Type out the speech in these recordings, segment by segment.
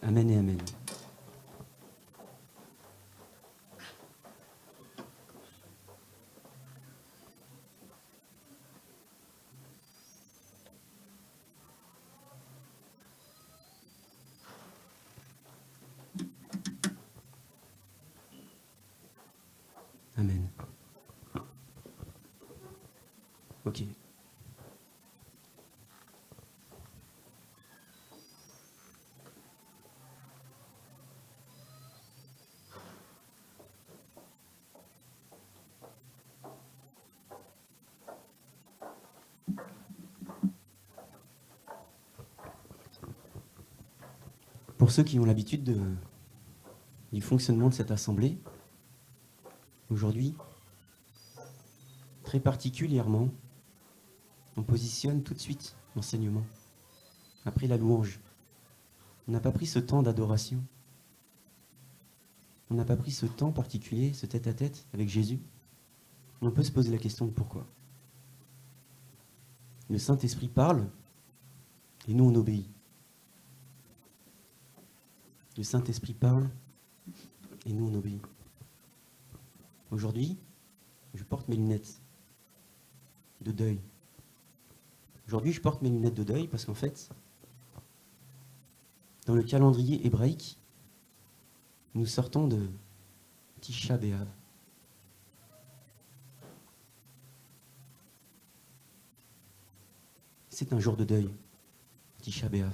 Amen et amen. Amen. Ok. Pour ceux qui ont l'habitude du fonctionnement de cette assemblée, aujourd'hui, très particulièrement, on positionne tout de suite l'enseignement, après la louange. On n'a pas pris ce temps d'adoration. On n'a pas pris ce temps particulier, ce tête-à-tête avec Jésus. On peut se poser la question de pourquoi. Le Saint-Esprit parle, et nous on obéit. Le Saint-Esprit parle, et nous on obéit. Aujourd'hui, je porte mes lunettes de deuil. Aujourd'hui, je porte mes lunettes de deuil parce qu'en fait, dans le calendrier hébraïque, nous sortons de Tisha B'Av. C'est un jour de deuil, Tisha B'Av,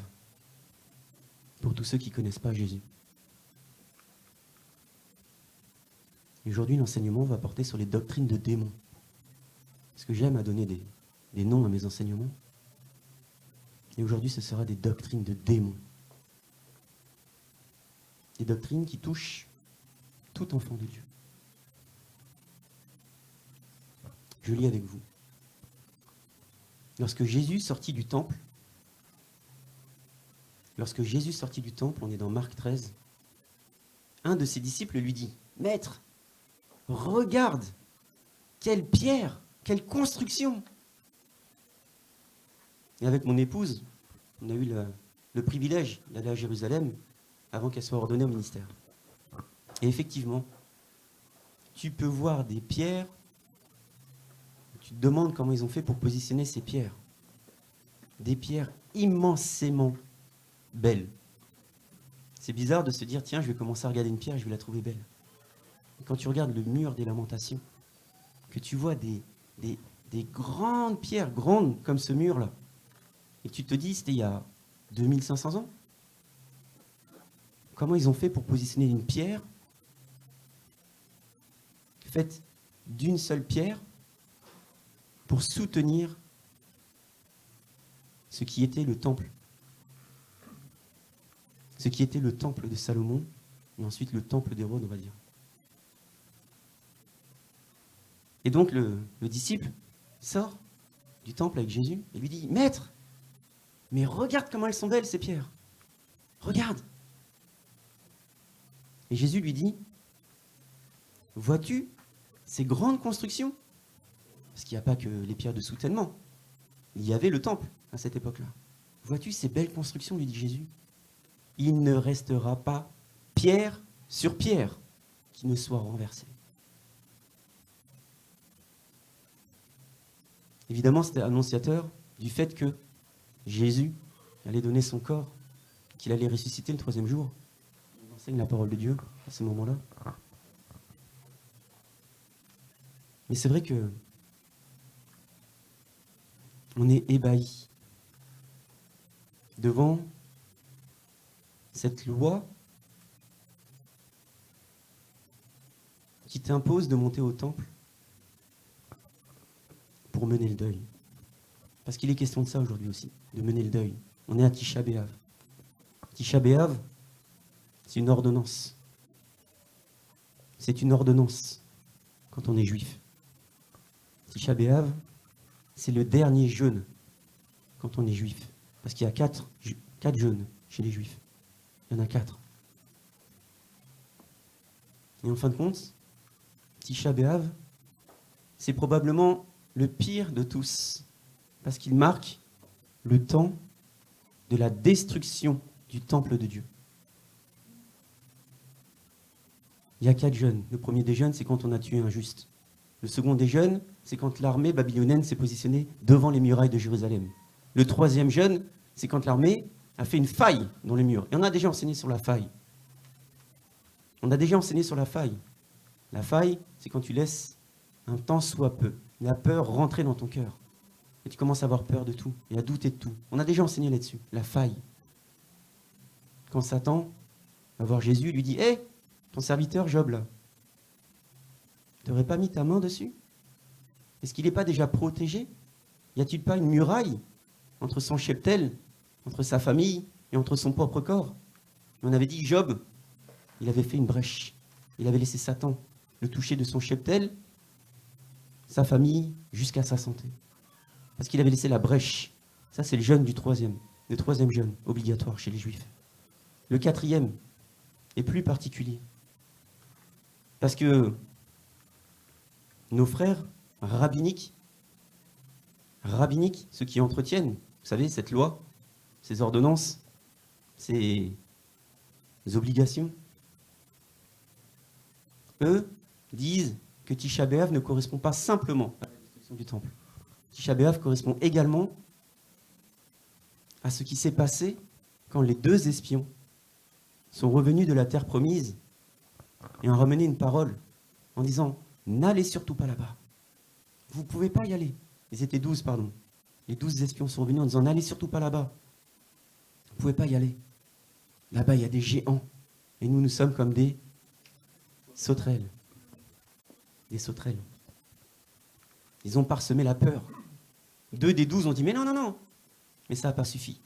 pour tous ceux qui ne connaissent pas Jésus. Et aujourd'hui, l'enseignement va porter sur les doctrines de démons. Parce que j'aime à donner des noms à mes enseignements. Et aujourd'hui, ce sera des doctrines de démons. Des doctrines qui touchent tout enfant de Dieu. Je lis avec vous. Lorsque Jésus sortit du temple, on est dans Marc 13, un de ses disciples lui dit, « Maître, regarde, quelle pierre, quelle construction !» Et avec mon épouse, on a eu le privilège d'aller à Jérusalem avant qu'elle soit ordonnée au ministère. Et effectivement, tu peux voir des pierres, tu te demandes comment ils ont fait pour positionner ces pierres. Des pierres immensément belles. C'est bizarre de se dire, tiens, je vais commencer à regarder une pierre et je vais la trouver belle. Et quand tu regardes le mur des Lamentations, que tu vois des grandes pierres, grandes comme ce mur-là, et que tu te dis, c'était il y a 2500 ans. Comment ils ont fait pour positionner une pierre faite d'une seule pierre pour soutenir ce qui était le temple. Ce qui était le temple de Salomon, et ensuite le temple d'Hérode, on va dire. Et donc le disciple sort du temple avec Jésus et lui dit, « Maître, mais regarde comment elles sont belles ces pierres. Regarde !» Et Jésus lui dit, « Vois-tu ces grandes constructions ?» Parce qu'il n'y a pas que les pierres de soutènement. Il y avait le temple à cette époque-là. « Vois-tu ces belles constructions ?» lui dit Jésus. « Il ne restera pas pierre sur pierre qui ne soit renversée. » Évidemment, c'était annonciateur du fait que Jésus allait donner son corps, qu'il allait ressusciter le 3e jour. Il enseigne la parole de Dieu à ce moment-là. Mais c'est vrai que on est ébahi devant cette loi qui t'impose de monter au temple pour mener le deuil. Parce qu'il est question de ça aujourd'hui aussi, de mener le deuil. On est à Tisha B'Av. Tisha B'Av, c'est une ordonnance. C'est une ordonnance quand on est juif. Tisha B'Av, c'est le dernier jeûne quand on est juif. Parce qu'il y a quatre jeûnes chez les juifs. Il y en a 4. Et en fin de compte, Tisha B'Av, c'est probablement le pire de tous. Parce qu'il marque le temps de la destruction du temple de Dieu. Il y a 4 jeûnes. Le premier des jeûnes, c'est quand on a tué un juste. Le second des jeûnes, c'est quand l'armée babylonienne s'est positionnée devant les murailles de Jérusalem. Le troisième jeûne, c'est quand l'armée a fait une faille dans les murs. Et on a déjà enseigné sur la faille. On a déjà enseigné sur la faille. La faille, c'est quand tu laisses un temps soit peu la peur rentrer dans ton cœur. Et tu commences à avoir peur de tout et à douter de tout. On a déjà enseigné là-dessus, la faille. Quand Satan va voir Jésus, il lui dit « Hé, ton serviteur Job, là, tu n'aurais pas mis ta main dessus? Est-ce qu'il n'est pas déjà protégé? Y a-t-il pas une muraille entre son cheptel, entre sa famille et entre son propre corps ?» On avait dit Job, il avait fait une brèche. Il avait laissé Satan le toucher de son cheptel, sa famille, jusqu'à sa santé. Parce qu'il avait laissé la brèche. Ça, c'est le jeûne du troisième. Le troisième jeûne, obligatoire chez les Juifs. Le quatrième est plus particulier. Parce que nos frères rabbiniques, ceux qui entretiennent, vous savez, cette loi, ces ordonnances, ces obligations, eux disent que Tisha B'Av ne correspond pas simplement à la destruction du temple. Tisha B'Av correspond également à ce qui s'est passé quand les 2 espions sont revenus de la terre promise et ont ramené une parole en disant « N'allez surtout pas là-bas. Vous ne pouvez pas y aller. » Ils étaient 12, pardon. Les 12 espions sont revenus en disant « N'allez surtout pas là-bas. Vous ne pouvez pas y aller. Là-bas, il y a des géants. Et nous sommes comme des sauterelles. » Des sauterelles. Ils ont parsemé la peur. 2 des 12 ont dit « Mais non, non, non !» Mais ça n'a pas suffi.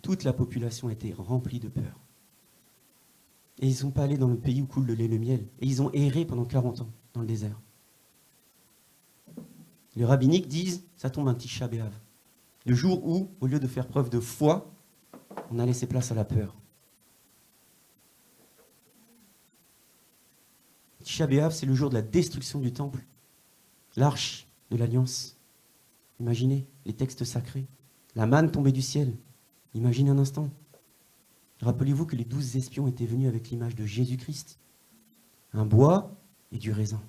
Toute la population était remplie de peur. Et ils ne sont pas allés dans le pays où coule le lait et le miel. Et ils ont erré pendant 40 ans dans le désert. Les rabbiniques disent, ça tombe un Tisha B'Av. Le jour où, au lieu de faire preuve de foi, on a laissé place à la peur. Tisha B'Av, c'est le jour de la destruction du temple. L'arche de l'alliance. Imaginez les textes sacrés. La manne tombée du ciel. Imaginez un instant. Rappelez-vous que les 12 espions étaient venus avec l'image de Jésus-Christ. Un bois et du raisin.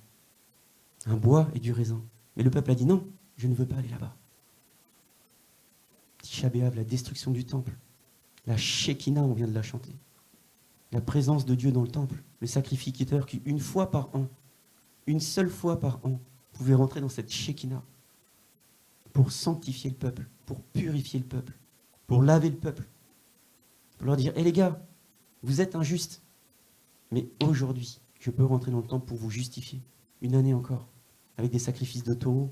Un bois et du raisin. Mais le peuple a dit non, je ne veux pas aller là-bas. Tisha B'Av, la destruction du temple. La Shekinah, on vient de la chanter. La présence de Dieu dans le temple. Le sacrificateur qui, une fois par an, une seule fois par an, pouvait rentrer dans cette Shekinah pour sanctifier le peuple, pour purifier le peuple, pour laver le peuple. Pour leur dire, hé les gars, vous êtes injustes, mais aujourd'hui, je peux rentrer dans le temple pour vous justifier. Une année encore, avec des sacrifices de taureaux,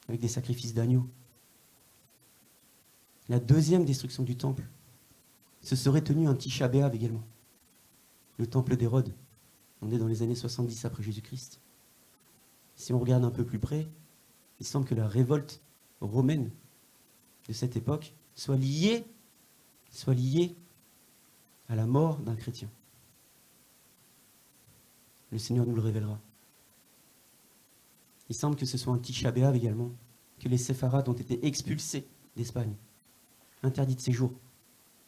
avec des sacrifices d'agneaux. La deuxième destruction du temple, ce serait tenu un Tisha B'Av également. Le temple d'Hérode. On est dans les années 70 après Jésus-Christ. Si on regarde un peu plus près, il semble que la révolte romaine de cette époque soit liée à la mort d'un chrétien. Le Seigneur nous le révélera. Il semble que ce soit un Tisha B'Av également, que les séfarades ont été expulsés d'Espagne, interdits de séjour.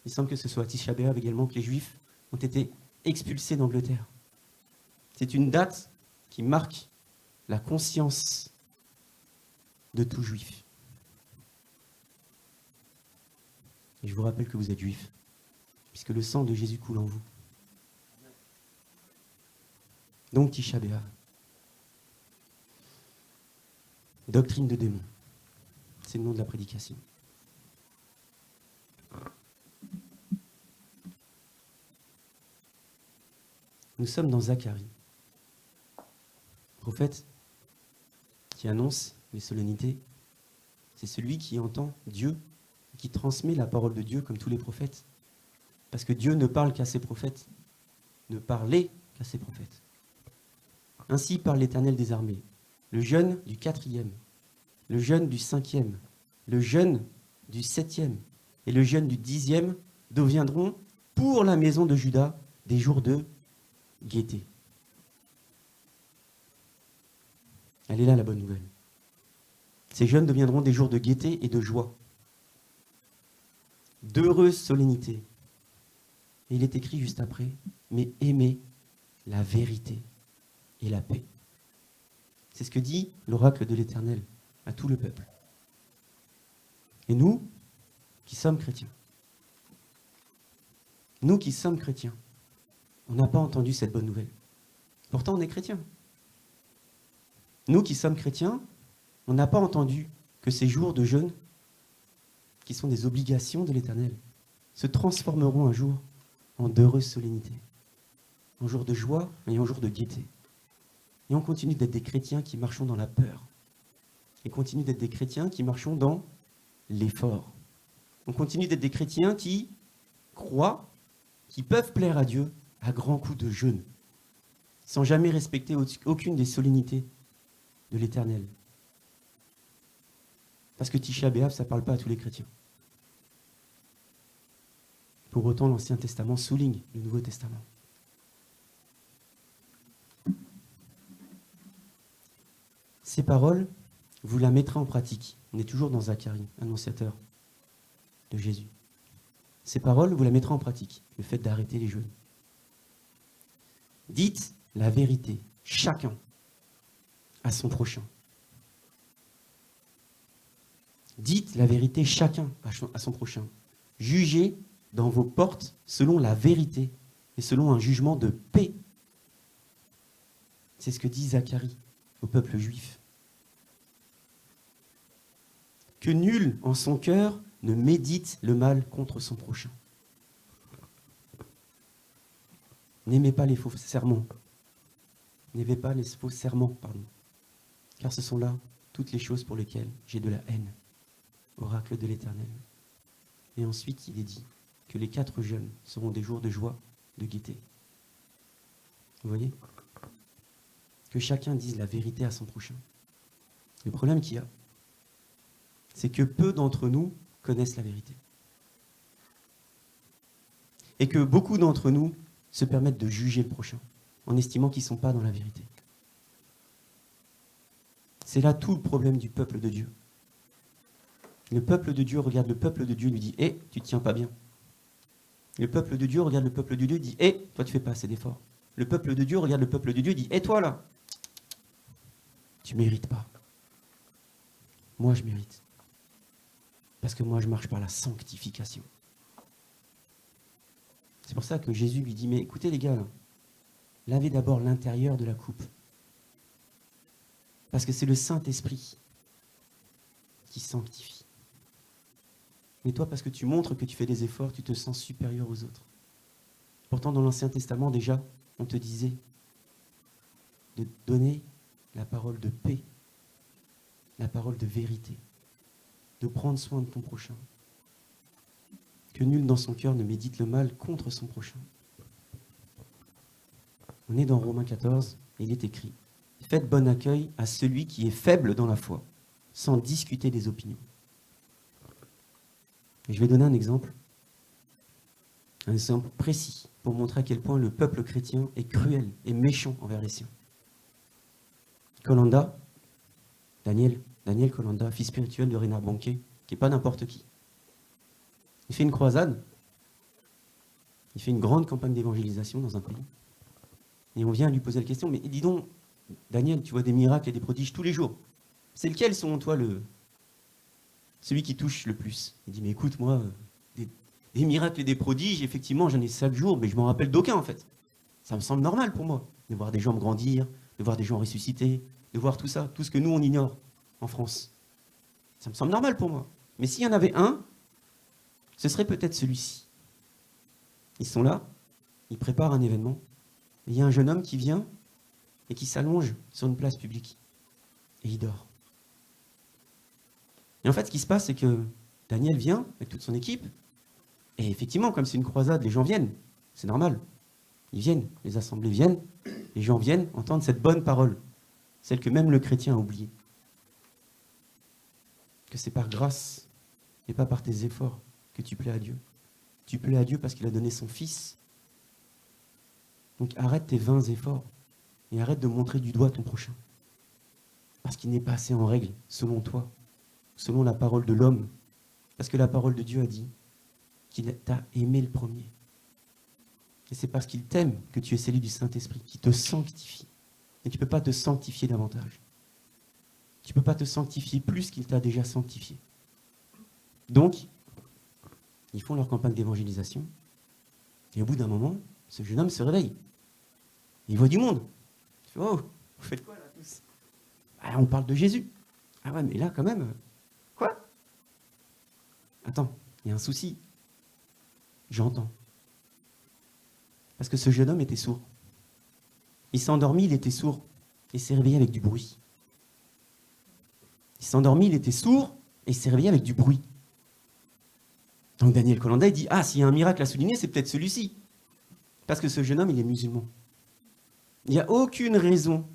Il semble que ce soit à Tisha B'Av également que les Juifs ont été expulsés d'Angleterre. C'est une date qui marque la conscience de tout Juif. Et je vous rappelle que vous êtes Juifs, puisque le sang de Jésus coule en vous. Donc Tisha B'Av. Doctrine de démons. C'est le nom de la prédication. Nous sommes dans Zacharie. prophète qui annonce les solennités, c'est celui qui entend Dieu, qui transmet la parole de Dieu comme tous les prophètes. Parce que Dieu ne parle qu'à ses prophètes, ne parlait qu'à ses prophètes. Ainsi parle l'Éternel des armées, le jeûne du 4e, le jeûne du 5e, le jeûne du 7e et le jeûne du 10e deviendront pour la maison de Juda des jours de gaieté. Elle est là la bonne nouvelle. Ces jeûnes deviendront des jours de gaieté et de joie, d'heureuses solennités. Et il est écrit juste après, mais aimez la vérité et la paix. C'est ce que dit l'oracle de l'Éternel à tout le peuple. Et nous, qui sommes chrétiens, on n'a pas entendu cette bonne nouvelle. Pourtant, on est chrétiens. Nous qui sommes chrétiens, on n'a pas entendu que ces jours de jeûne, qui sont des obligations de l'Éternel, se transformeront un jour en d'heureuses solennités, en jours de joie et en jours de gaieté. Et on continue d'être des chrétiens qui marchons dans la peur. Et continue d'être des chrétiens qui marchons dans l'effort. On continue d'être des chrétiens qui croient, qui peuvent plaire à Dieu à grands coups de jeûne, sans jamais respecter aucune des solennités de l'Éternel. Parce que Tisha B'Av, ça ne parle pas à tous les chrétiens. Pour autant, l'Ancien Testament souligne le Nouveau Testament. Ces paroles, vous la mettrez en pratique. On est toujours dans Zacharie, annonciateur de Jésus. Ces paroles, vous la mettrez en pratique, le fait d'arrêter les jeûnes. Dites la vérité, chacun, à son prochain. Dites la vérité, chacun, à son prochain. Jugez dans vos portes selon la vérité et selon un jugement de paix. C'est ce que dit Zacharie au peuple juif. Que nul en son cœur ne médite le mal contre son prochain. N'aimez pas les faux serments. N'aimez pas les faux serments, car ce sont là toutes les choses pour lesquelles j'ai de la haine. Oracle de l'Éternel. Et ensuite, il est dit que les 4 jeûnes seront des jours de joie, de gaieté. Vous voyez ? Que chacun dise la vérité à son prochain. Le problème qu'il y a, c'est que peu d'entre nous connaissent la vérité. Et que beaucoup d'entre nous se permettent de juger le prochain, en estimant qu'ils ne sont pas dans la vérité. C'est là tout le problème du peuple de Dieu. Le peuple de Dieu regarde le peuple de Dieu et lui dit « Eh, tu ne tiens pas bien ». Le peuple de Dieu regarde le peuple de Dieu et dit « Eh, toi tu ne fais pas assez d'efforts ». Le peuple de Dieu regarde le peuple de Dieu et dit « Eh, toi là, tu ne mérites pas. Moi je mérite. Parce que moi je marche par la sanctification ». C'est pour ça que Jésus lui dit « Mais écoutez les gars, là, lavez d'abord l'intérieur de la coupe. Parce que c'est le Saint-Esprit qui sanctifie. Mais toi, parce que tu montres que tu fais des efforts, tu te sens supérieur aux autres. Pourtant, dans l'Ancien Testament, déjà, on te disait de donner la parole de paix, la parole de vérité, de prendre soin de ton prochain. Que nul dans son cœur ne médite le mal contre son prochain. On est dans Romains 14, et il est écrit « Faites bon accueil à celui qui est faible dans la foi, sans discuter des opinions. » Et je vais donner un exemple précis, pour montrer à quel point le peuple chrétien est cruel et méchant envers les siens. Colanda, Daniel Colanda, fils spirituel de Reinhard Bonnke, qui n'est pas n'importe qui. Il fait une croisade, il fait une grande campagne d'évangélisation dans un pays. Et on vient lui poser la question, mais dis donc, Daniel, tu vois des miracles et des prodiges tous les jours. C'est lequel, selon toi, celui qui touche le plus? Il dit, mais écoute, moi, des miracles et des prodiges, effectivement, j'en ai chaque jour, mais je m'en rappelle d'aucun, en fait. Ça me semble normal pour moi, de voir des gens grandir, de voir des gens ressusciter, de voir tout ça, tout ce que nous, on ignore en France. Ça me semble normal pour moi. Mais s'il y en avait un, ce serait peut-être celui-ci. Ils sont là, ils préparent un événement, et il y a un jeune homme qui vient, et qui s'allonge sur une place publique. Et il dort. Et en fait, ce qui se passe, c'est que Daniel vient avec toute son équipe, et effectivement, comme c'est une croisade, les gens viennent. C'est normal. Ils viennent, les assemblées viennent, les gens viennent entendre cette bonne parole, celle que même le chrétien a oubliée. Que c'est par grâce et pas par tes efforts que tu plais à Dieu. Tu plais à Dieu parce qu'il a donné son Fils. Donc arrête tes vains efforts et arrête de montrer du doigt ton prochain. Parce qu'il n'est pas assez en règle, selon toi, selon la parole de l'homme. Parce que la parole de Dieu a dit qu'il t'a aimé le premier. Et c'est parce qu'il t'aime que tu es scellé du Saint-Esprit, qui te sanctifie. Et tu ne peux pas te sanctifier davantage. Tu ne peux pas te sanctifier plus qu'il t'a déjà sanctifié. Donc, ils font leur campagne d'évangélisation. Et au bout d'un moment, ce jeune homme se réveille. Il voit du monde. Il fait, oh, vous faites quoi là tous? Ah, on parle de Jésus. Ah ouais, mais là quand même, quoi? Attends, il y a un souci. J'entends. Parce que ce jeune homme était sourd. Il s'est endormi, il était sourd. Et s'est réveillé avec du bruit. Il s'est endormi, il était sourd, et il s'est réveillé avec du bruit. Donc Daniel Colanda, il dit, ah, s'il y a un miracle à souligner, c'est peut-être celui-ci. Parce que ce jeune homme, il est musulman. Il n'y a aucune raison,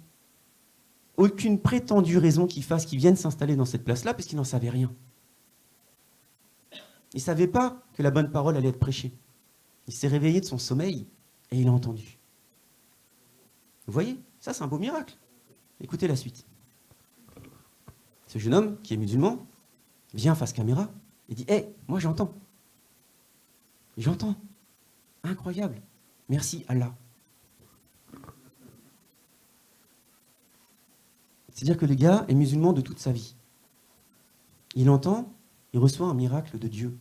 aucune prétendue raison qu'il fasse qu'il vienne s'installer dans cette place-là, parce qu'il n'en savait rien. Il ne savait pas que la bonne parole allait être prêchée. Il s'est réveillé de son sommeil, et il a entendu. Vous voyez, ça c'est un beau miracle. Écoutez la suite. Ce jeune homme, qui est musulman, vient face caméra et dit, hé, moi j'entends. J'entends. Incroyable. Merci Allah. C'est-à-dire que le gars est musulman de toute sa vie. Il entend, il reçoit un miracle de Dieu.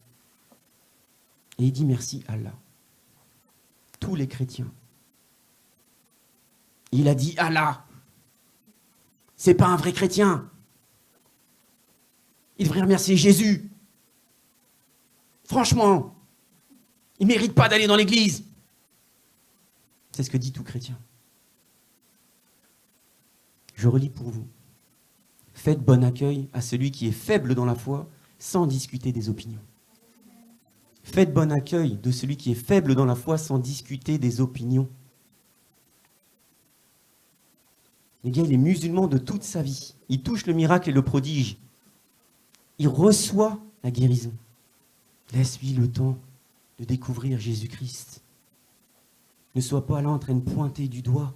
Et il dit merci Allah. Tous les chrétiens. Il a dit Allah. C'est pas un vrai chrétien. Il devrait remercier Jésus. Franchement, il ne mérite pas d'aller dans l'église. C'est ce que dit tout chrétien. Je relis pour vous. Faites bon accueil à celui qui est faible dans la foi, sans discuter des opinions. Faites bon accueil de celui qui est faible dans la foi, sans discuter des opinions. Le gars, il est musulman de toute sa vie. Il touche le miracle et le prodige. Il reçoit la guérison. Laisse-lui le temps de découvrir Jésus-Christ. Ne sois pas là en train de pointer du doigt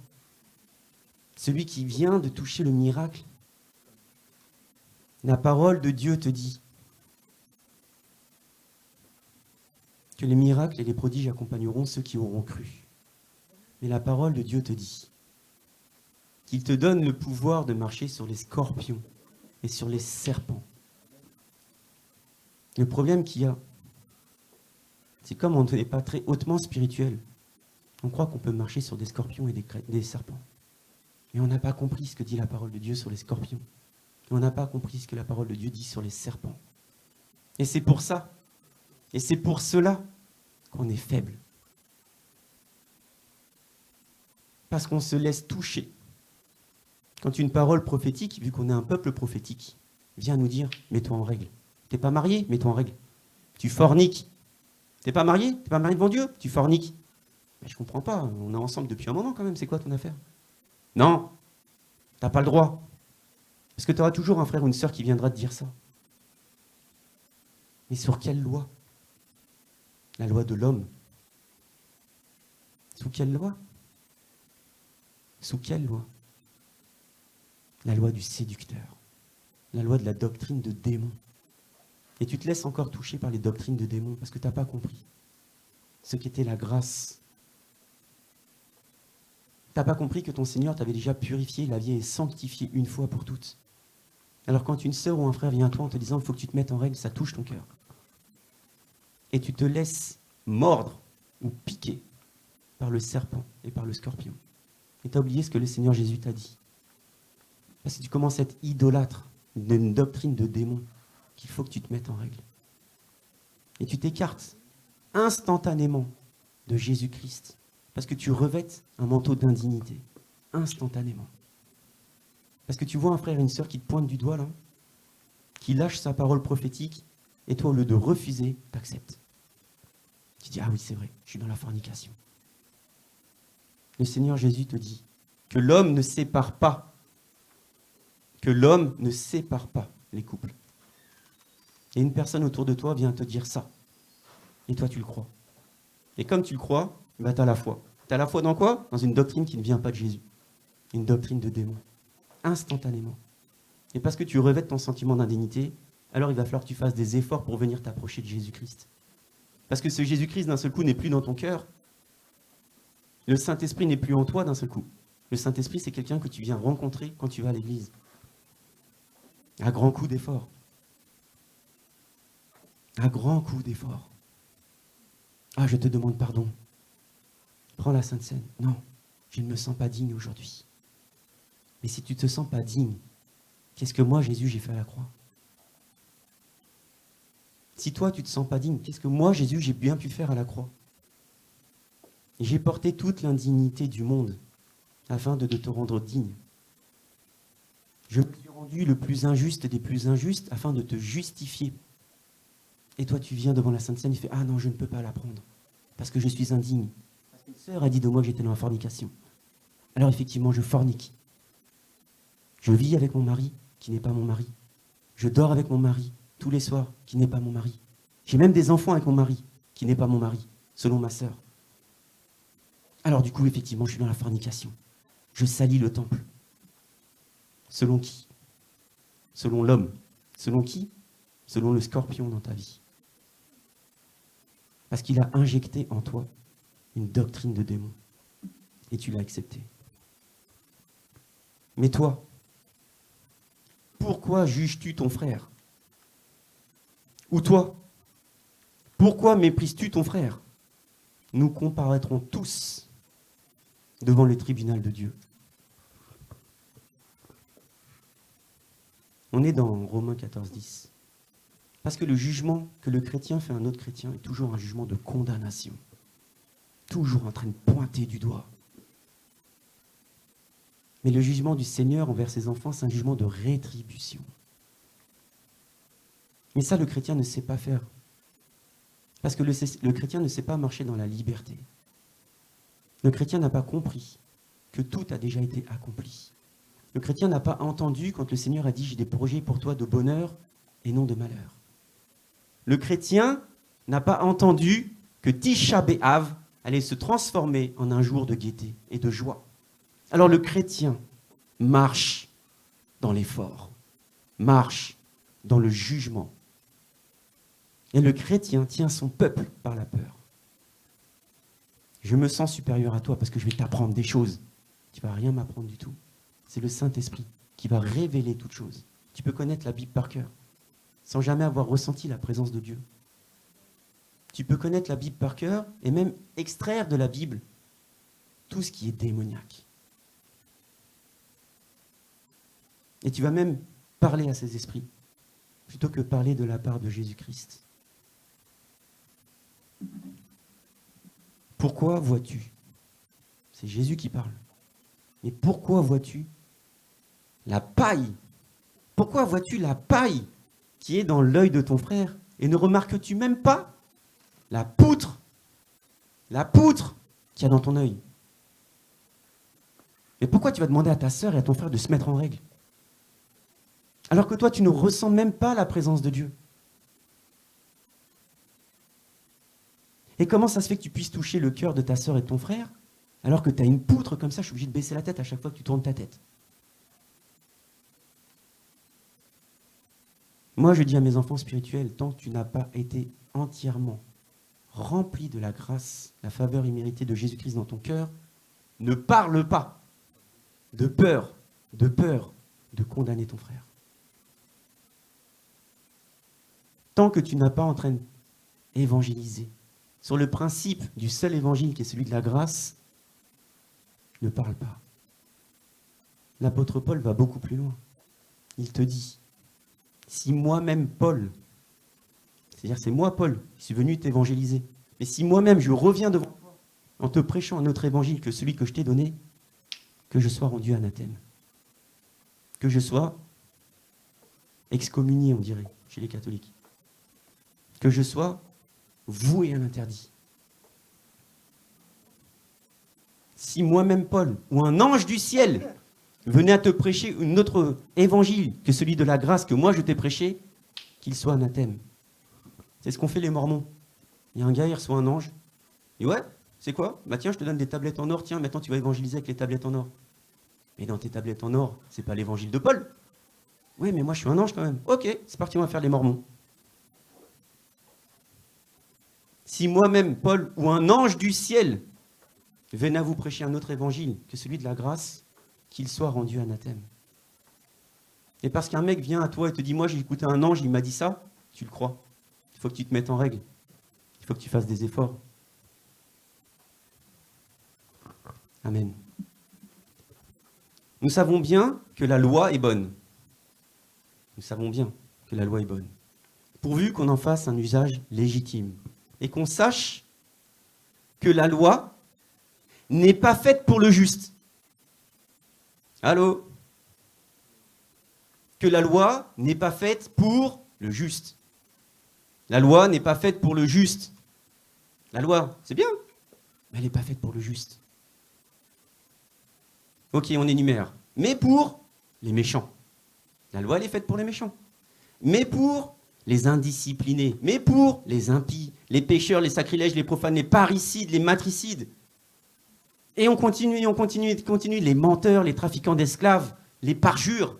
celui qui vient de toucher le miracle. La parole de Dieu te dit que les miracles et les prodiges accompagneront ceux qui auront cru. Mais la parole de Dieu te dit qu'il te donne le pouvoir de marcher sur les scorpions et sur les serpents. Le problème qu'il y a, c'est comme on n'est pas très hautement spirituel, on croit qu'on peut marcher sur des scorpions et des serpents. Et on n'a pas compris ce que dit la parole de Dieu sur les scorpions. Et on n'a pas compris ce que la parole de Dieu dit sur les serpents. Et c'est pour ça, et c'est pour cela qu'on est faible. Parce qu'on se laisse toucher. Quand une parole prophétique, vu qu'on est un peuple prophétique, vient nous dire, mets-toi en règle. T'es pas marié, mets-toi en règle. Tu forniques. T'es pas marié devant Dieu, tu forniques. Mais je comprends pas, on est ensemble depuis un moment quand même, c'est quoi ton affaire? Non, t'as pas le droit. Parce que tu auras toujours un frère ou une sœur qui viendra te dire ça. Mais sur quelle loi? La loi de l'homme. Sous quelle loi? Sous quelle loi? La loi du séducteur. La loi de la doctrine de démon. Et tu te laisses encore toucher par les doctrines de démons parce que tu n'as pas compris ce qu'était la grâce. Tu n'as pas compris que ton Seigneur t'avait déjà purifié, lavé et sanctifié une fois pour toutes. Alors quand une sœur ou un frère vient à toi en te disant « il faut que tu te mettes en règle », ça touche ton cœur. Et tu te laisses mordre ou piquer par le serpent et par le scorpion. Et tu as oublié ce que le Seigneur Jésus t'a dit. Parce que tu commences à être idolâtre d'une doctrine de démon qu'il faut que tu te mettes en règle. Et tu t'écartes instantanément de Jésus-Christ parce que tu revêtes un manteau d'indignité. Instantanément. Parce que tu vois un frère et une sœur qui te pointent du doigt, là, qui lâche sa parole prophétique, et toi, au lieu de refuser, t'acceptes. Tu dis, ah oui, c'est vrai, je suis dans la fornication. Le Seigneur Jésus te dit que l'homme ne sépare pas, les couples. Et une personne autour de toi vient te dire ça. Et toi, tu le crois. Et comme tu le crois, bah, tu as la foi. Tu as la foi dans quoi? Dans une doctrine qui ne vient pas de Jésus. Une doctrine de démon. Instantanément. Et parce que tu revêtes ton sentiment d'indignité, alors il va falloir que tu fasses des efforts pour venir t'approcher de Jésus-Christ. Parce que ce Jésus-Christ, d'un seul coup, n'est plus dans ton cœur. Le Saint-Esprit n'est plus en toi d'un seul coup. Le Saint-Esprit, c'est quelqu'un que tu viens rencontrer quand tu vas à l'église. À grand coup d'effort. À grand coup d'effort. Ah, je te demande pardon. Prends la Sainte Seine. Non, je ne me sens pas digne aujourd'hui. Mais si tu ne te sens pas digne, qu'est-ce que moi, Jésus, j'ai fait à la croix? Si toi, tu ne te sens pas digne, qu'est-ce que moi, Jésus, j'ai bien pu faire à la croix? J'ai porté toute l'indignité du monde afin de te rendre digne. Je me suis rendu le plus injuste des plus injustes afin de te justifier. Et toi, tu viens devant la Sainte Seine et fais « Ah non, je ne peux pas la prendre, parce que je suis indigne. Parce qu'une sœur a dit de moi que j'étais dans la fornication. Alors effectivement, je fornique. Je vis avec mon mari, qui n'est pas mon mari. Je dors avec mon mari, tous les soirs, qui n'est pas mon mari. J'ai même des enfants avec mon mari, qui n'est pas mon mari, selon ma sœur. Alors du coup, effectivement, je suis dans la fornication. Je salis le temple. Selon qui? Selon l'homme. Selon qui? Selon le scorpion dans ta vie. Parce qu'il a injecté en toi une doctrine de démon. Et tu l'as acceptée. Mais toi, pourquoi juges-tu ton frère? Ou toi, pourquoi méprises-tu ton frère? Nous comparaîtrons tous devant le tribunal de Dieu. On est dans Romains 14, 10. Parce que le jugement que le chrétien fait à un autre chrétien est toujours un jugement de condamnation. Toujours en train de pointer du doigt. Mais le jugement du Seigneur envers ses enfants, c'est un jugement de rétribution. Mais ça, le chrétien ne sait pas faire. Parce que le chrétien ne sait pas marcher dans la liberté. Le chrétien n'a pas compris que tout a déjà été accompli. Le chrétien n'a pas entendu quand le Seigneur a dit « J'ai des projets pour toi de bonheur et non de malheur ». Le chrétien n'a pas entendu que Tisha B'Av allait se transformer en un jour de gaieté et de joie. Alors le chrétien marche dans l'effort, marche dans le jugement. Et le chrétien tient son peuple par la peur. Je me sens supérieur à toi parce que je vais t'apprendre des choses. Tu ne vas rien m'apprendre du tout. C'est le Saint-Esprit qui va révéler toutes choses. Tu peux connaître la Bible par cœur, sans jamais avoir ressenti la présence de Dieu. Tu peux connaître la Bible par cœur et même extraire de la Bible tout ce qui est démoniaque. Et tu vas même parler à ces esprits, plutôt que parler de la part de Jésus-Christ. Pourquoi vois-tu? C'est Jésus qui parle. Mais pourquoi vois-tu la paille? Pourquoi vois-tu la paille qui est dans l'œil de ton frère et ne remarques-tu même pas la poutre qu'il y a dans ton œil? Mais pourquoi tu vas demander à ta sœur et à ton frère de se mettre en règle? Alors que toi, tu ne ressens même pas la présence de Dieu. Et comment ça se fait que tu puisses toucher le cœur de ta sœur et de ton frère alors que tu as une poutre comme ça? Je suis obligé de baisser la tête à chaque fois que tu tournes ta tête. Moi, je dis à mes enfants spirituels, tant que tu n'as pas été entièrement rempli de la grâce, la faveur imméritée de Jésus-Christ dans ton cœur, ne parle pas de peur de condamner ton frère. Tant que tu n'as pas en train d'évangéliser sur le principe du seul évangile qui est celui de la grâce, ne parle pas. L'apôtre Paul va beaucoup plus loin. Il te dit, si moi-même Paul, c'est-à-dire c'est moi Paul, qui suis venu t'évangéliser, mais si moi-même je reviens devant toi en te prêchant un autre évangile que celui que je t'ai donné, que je sois rendu anathème. que je sois excommunié, on dirait, chez les catholiques. Que je sois voué à l'interdit. Si moi-même, Paul, ou un ange du ciel venait à te prêcher un autre évangile que celui de la grâce que moi je t'ai prêché, qu'il soit anathème. C'est ce qu'ont fait les Mormons. Il y a un gars, il reçoit un ange. Et ouais, c'est quoi? Bah tiens, je te donne des tablettes en or, tiens, maintenant tu vas évangéliser avec les tablettes en or. Mais dans tes tablettes en or, c'est pas l'évangile de Paul. Oui, mais moi je suis un ange quand même. Ok, c'est parti, on va faire les Mormons. Si moi-même, Paul, ou un ange du ciel venait à vous prêcher un autre évangile que celui de la grâce, qu'il soit rendu anathème. Et parce qu'un mec vient à toi et te dit, moi j'ai écouté un ange, il m'a dit ça, tu le crois. Il faut que tu te mettes en règle. Il faut que tu fasses des efforts. Amen. Nous savons bien que la loi est bonne. Nous savons bien que la loi est bonne. Pourvu qu'on en fasse un usage légitime. Et qu'on sache que la loi n'est pas faite pour le juste. Allô? Que la loi n'est pas faite pour le juste. La loi n'est pas faite pour le juste. La loi, c'est bien, mais elle n'est pas faite pour le juste. Ok, on énumère. Mais pour les méchants. La loi, elle est faite pour les méchants. Mais pour les indisciplinés. Mais pour les impies, les pécheurs, les sacrilèges, les profanes, les parricides, les matricides. Et on continue, les menteurs, les trafiquants d'esclaves, les parjures.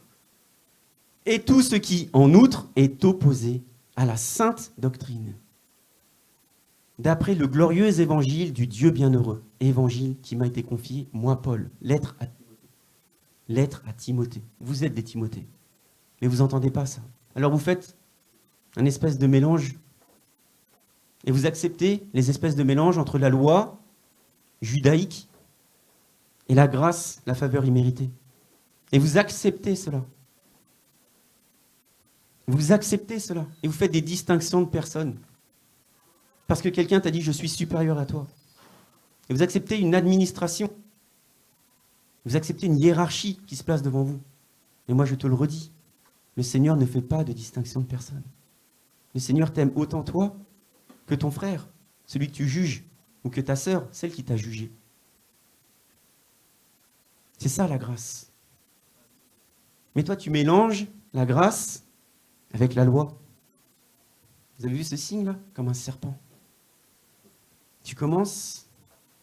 Et tout ce qui, en outre, est opposé à la sainte doctrine. D'après le glorieux évangile du Dieu bienheureux, évangile qui m'a été confié, moi Paul, lettre à Timothée. Vous êtes des Timothées, mais vous n'entendez pas ça. Alors vous faites un espèce de mélange, et vous acceptez les espèces de mélange entre la loi judaïque et la grâce, la faveur imméritée. Et vous acceptez cela. Vous acceptez cela. Et vous faites des distinctions de personnes. Parce que quelqu'un t'a dit « je suis supérieur à toi ». Et vous acceptez une administration. Vous acceptez une hiérarchie qui se place devant vous. Et moi je te le redis, le Seigneur ne fait pas de distinction de personne. Le Seigneur t'aime autant toi que ton frère, celui que tu juges, ou que ta sœur, celle qui t'a jugé. C'est ça la grâce. Mais toi tu mélanges la grâce avec la loi. Vous avez vu ce signe-là? Comme un serpent. Tu commences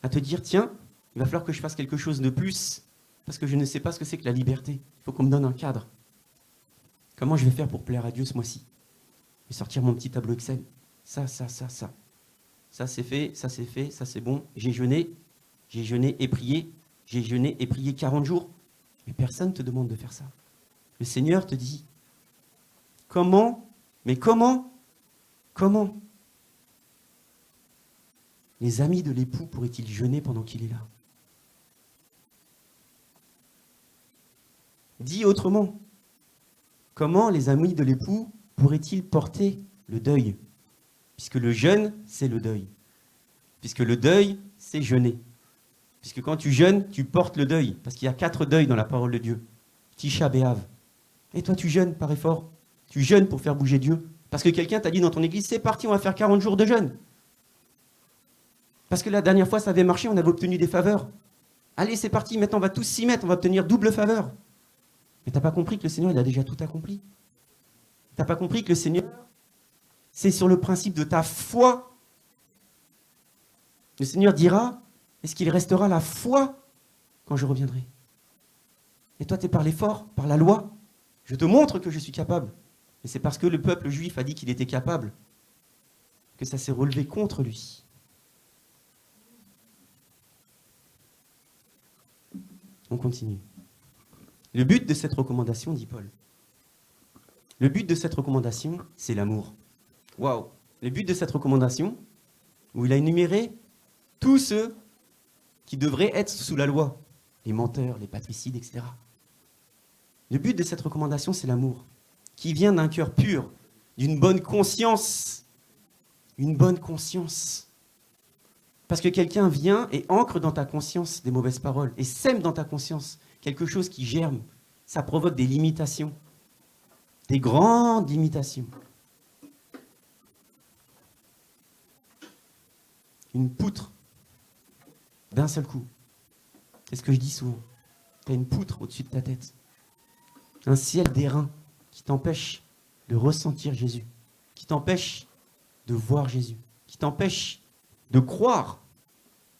à te dire, tiens, il va falloir que je fasse quelque chose de plus, parce que je ne sais pas ce que c'est que la liberté. Il faut qu'on me donne un cadre. Comment je vais faire pour plaire à Dieu ce mois-ci? Je vais sortir mon petit tableau Excel. Ça. Ça c'est fait, ça c'est bon. J'ai jeûné et prié. J'ai jeûné et prié 40 jours. Mais personne ne te demande de faire ça. Le Seigneur te dit, comment les amis de l'époux pourraient-ils jeûner pendant qu'il est là? Dit autrement, comment les amis de l'époux pourraient-ils porter le deuil? Puisque le jeûne, c'est le deuil. Puisque le deuil, c'est jeûner. Puisque quand tu jeûnes, tu portes le deuil. Parce qu'il y a 4 deuils dans la parole de Dieu. Tisha B'Av. Et toi, tu jeûnes par effort. Tu jeûnes pour faire bouger Dieu. Parce que quelqu'un t'a dit dans ton église, c'est parti, on va faire 40 jours de jeûne. Parce que la dernière fois, ça avait marché, on avait obtenu des faveurs. Allez, c'est parti, maintenant on va tous s'y mettre, on va obtenir double faveur. Mais tu n'as pas compris que le Seigneur, il a déjà tout accompli. Tu n'as pas compris que le Seigneur, c'est sur le principe de ta foi. Le Seigneur dira, est-ce qu'il restera la foi quand je reviendrai? Et toi, tu es par l'effort, par la loi. Je te montre que je suis capable. Mais c'est parce que le peuple juif a dit qu'il était capable que ça s'est relevé contre lui. On continue. Le but de cette recommandation, dit Paul, le but de cette recommandation, c'est l'amour. Waouh! Le but de cette recommandation, où il a énuméré tous ceux qui devraient être sous la loi, les menteurs, les patricides, etc. Le but de cette recommandation, c'est l'amour, qui vient d'un cœur pur, d'une bonne conscience. Une bonne conscience. Parce que quelqu'un vient et ancre dans ta conscience des mauvaises paroles, et sème dans ta conscience quelque chose qui germe, Ça provoque des limitations, des grandes limitations. Une poutre d'un seul coup. C'est ce que je dis souvent. Tu as une poutre au-dessus de ta tête. Un ciel d'airain qui t'empêche de ressentir Jésus, qui t'empêche de voir Jésus, qui t'empêche de croire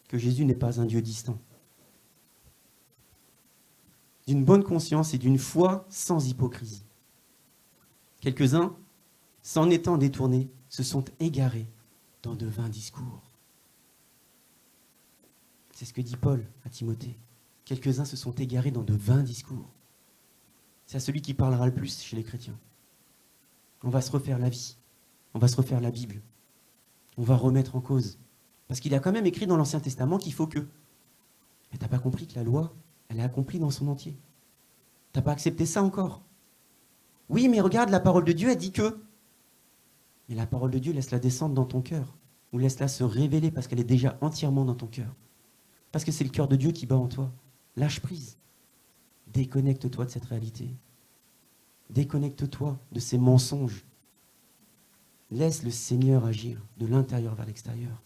que Jésus n'est pas un Dieu distant. D'une bonne conscience et d'une foi sans hypocrisie. Quelques-uns, s'en étant détournés, se sont égarés dans de vains discours. C'est ce que dit Paul à Timothée. Quelques-uns se sont égarés dans de vains discours. C'est à celui qui parlera le plus chez les chrétiens. On va se refaire la vie. On va se refaire la Bible. On va remettre en cause. Parce qu'il a quand même écrit dans l'Ancien Testament qu'il faut que. Mais t'as pas compris que la loi, elle est accomplie dans son entier. T'as pas accepté ça encore. Oui, mais regarde, la parole de Dieu, elle dit que. Mais la parole de Dieu, laisse-la descendre dans ton cœur. Ou laisse-la se révéler parce qu'elle est déjà entièrement dans ton cœur. Parce que c'est le cœur de Dieu qui bat en toi. Lâche prise. Déconnecte-toi de cette réalité. Déconnecte-toi de ces mensonges. Laisse le Seigneur agir de l'intérieur vers l'extérieur.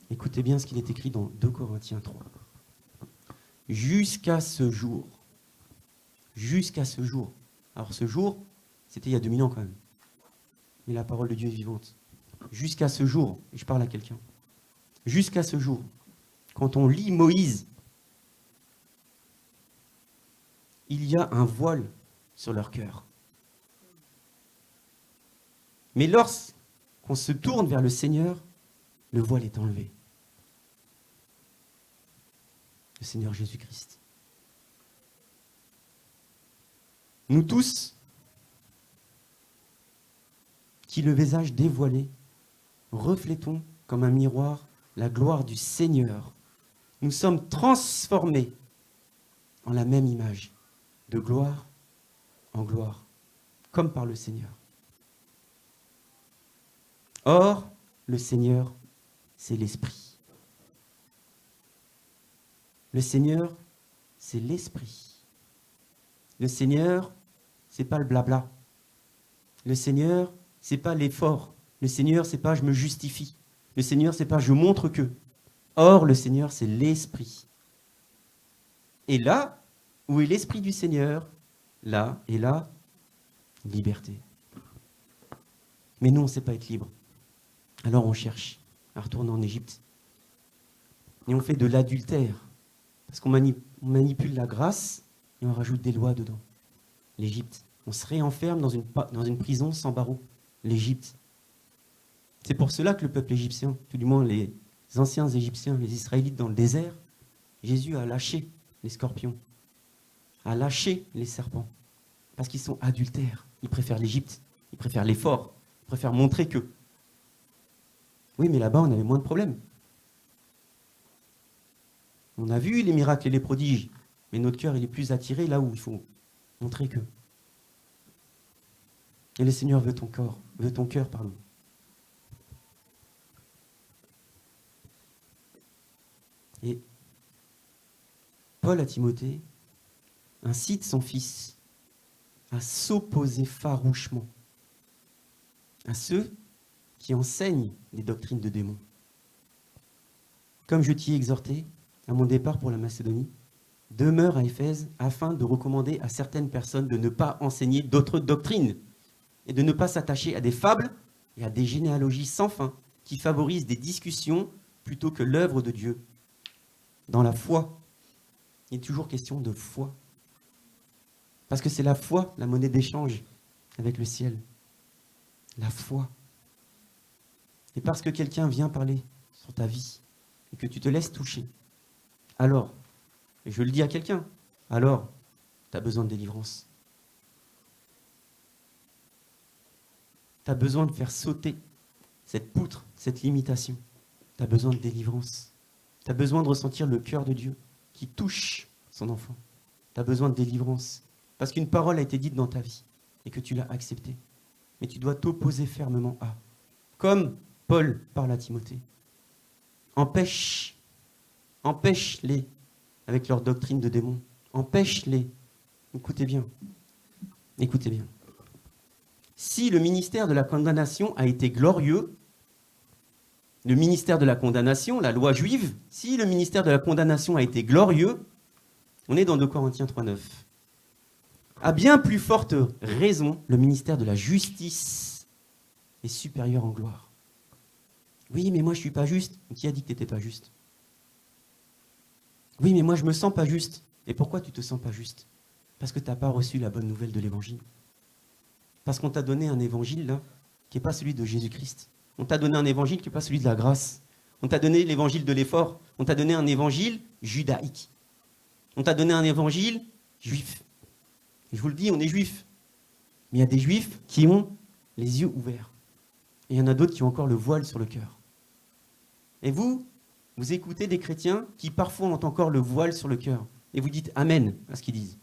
Écoutez bien ce qu'il est écrit dans 2 Corinthiens 3. Jusqu'à ce jour. Jusqu'à ce jour. Alors ce jour, c'était il y a 2000 ans quand même. Mais la parole de Dieu est vivante. Jusqu'à ce jour, et je parle à quelqu'un. Jusqu'à ce jour, quand on lit Moïse, il y a un voile sur leur cœur. Mais lorsqu'on se tourne vers le Seigneur, le voile est enlevé. Le Seigneur Jésus-Christ. Nous tous, qui le visage dévoilé, reflétons comme un miroir la gloire du Seigneur. Nous sommes transformés en la même image, de gloire en gloire, comme par le Seigneur. Or, le Seigneur, c'est l'Esprit. Le Seigneur, c'est l'Esprit. Le Seigneur, c'est pas le blabla. Le Seigneur, c'est pas l'effort. Le Seigneur, c'est pas je me justifie. Le Seigneur, c'est pas je montre que. Or, le Seigneur, c'est l'Esprit. Et là où est l'Esprit du Seigneur, là est la liberté. Mais nous, on ne sait pas être libre. Alors on cherche à retourner en Égypte. Et on fait de l'adultère. Parce qu'on manipule la grâce et on rajoute des lois dedans. L'Égypte. On se réenferme dans une prison sans barreaux. L'Égypte. C'est pour cela que le peuple égyptien, tout du moins les anciens Égyptiens, les Israélites dans le désert, Jésus a lâché les scorpions, a lâché les serpents. Parce qu'ils sont adultères. Ils préfèrent l'Égypte. Ils préfèrent l'effort. Ils préfèrent montrer que. Oui, mais là-bas, on avait moins de problèmes. On a vu les miracles et les prodiges, mais notre cœur, il est plus attiré là où il faut montrer que. Et le Seigneur veut ton cœur, pardon. Et Paul à Timothée incite son fils à s'opposer farouchement à ceux qui enseignent des doctrines de démons. Comme je t'y ai exhorté à mon départ pour la Macédonie, demeure à Éphèse afin de recommander à certaines personnes de ne pas enseigner d'autres doctrines et de ne pas s'attacher à des fables et à des généalogies sans fin qui favorisent des discussions plutôt que l'œuvre de Dieu. Dans la foi, il est toujours question de foi. Parce que c'est la foi, la monnaie d'échange avec le ciel. La foi. Et parce que quelqu'un vient parler sur ta vie et que tu te laisses toucher, alors, et je le dis à quelqu'un, alors, tu as besoin de délivrance. Tu as besoin de faire sauter cette poutre, cette limitation. Tu as besoin de délivrance. Tu as besoin de ressentir le cœur de Dieu qui touche son enfant. Tu as besoin de délivrance. Parce qu'une parole a été dite dans ta vie et que tu l'as acceptée. Mais tu dois t'opposer fermement à. Comme Paul parle à Timothée. Empêche-les avec leur doctrine de démons. Empêche-les. Écoutez bien. Écoutez bien. Si le ministère de la condamnation a été glorieux, le ministère de la condamnation, la loi juive, si le ministère de la condamnation a été glorieux, on est dans 2 Corinthiens 3,9. À bien plus forte raison, le ministère de la justice est supérieur en gloire. Oui, mais moi je ne suis pas juste. Qui a dit que tu n'étais pas juste? Oui, mais moi je ne me sens pas juste. Et pourquoi tu ne te sens pas juste? Parce que tu n'as pas reçu la bonne nouvelle de l'évangile. Parce qu'on t'a donné un évangile là, qui n'est pas celui de Jésus-Christ. On t'a donné un évangile qui n'est pas celui de la grâce. On t'a donné l'évangile de l'effort. On t'a donné un évangile judaïque. On t'a donné un évangile juif. Je vous le dis, on est juifs. Mais il y a des juifs qui ont les yeux ouverts. Et il y en a d'autres qui ont encore le voile sur le cœur. Et vous écoutez des chrétiens qui parfois ont encore le voile sur le cœur. Et vous dites Amen à ce qu'ils disent.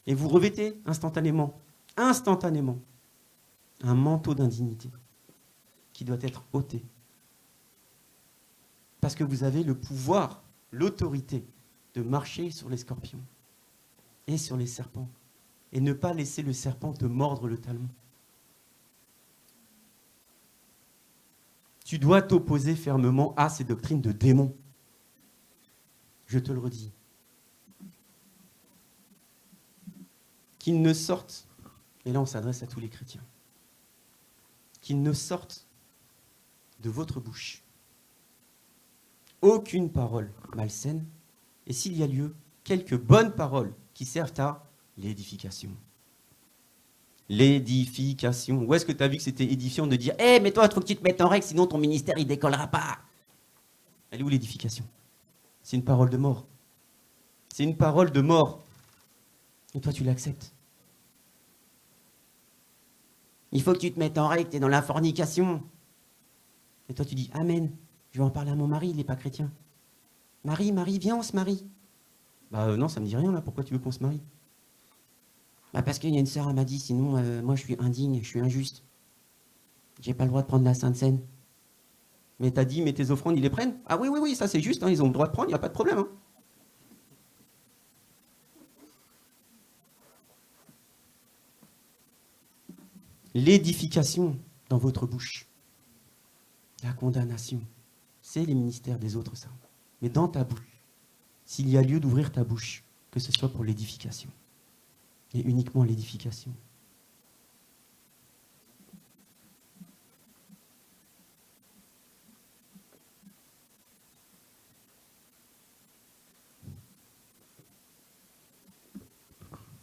Et vous revêtez instantanément, un manteau d'indignité qui doit être ôté. Parce que vous avez le pouvoir, l'autorité de marcher sur les scorpions et sur les serpents. Et ne pas laisser le serpent te mordre le talon. Tu dois t'opposer fermement à ces doctrines de démons. Je te le redis. Qu'ils ne sortent, et là on s'adresse à tous les chrétiens, qu'ils ne sortent de votre bouche aucune parole malsaine, et s'il y a lieu, quelques bonnes paroles qui servent à l'édification. L'édification. Où est-ce que tu as vu que c'était édifiant de dire « Eh, mais toi, il faut que tu te mettes en règle, sinon ton ministère, il ne décollera pas !» Elle est où l'édification? C'est une parole de mort. C'est une parole de mort. Et toi, tu l'acceptes. Il faut que tu te mettes en règle, tu es dans la fornication. Et toi, tu dis « Amen, je vais en parler à mon mari, il n'est pas chrétien. » Marie, viens, on se marie. Bah non, ça me dit rien là, pourquoi tu veux qu'on se marie? Bah parce qu'il y a une sœur, elle m'a dit, sinon moi je suis indigne, je suis injuste. J'ai pas le droit de prendre la Sainte Seine. Mais t'as dit, mais tes offrandes, ils les prennent? Ah oui, ça c'est juste, hein, ils ont le droit de prendre, il n'y a pas de problème. Hein. L'édification dans votre bouche. La condamnation. C'est les ministères des autres, ça. Mais dans ta bouche, s'il y a lieu d'ouvrir ta bouche, que ce soit pour l'édification. Et uniquement l'édification.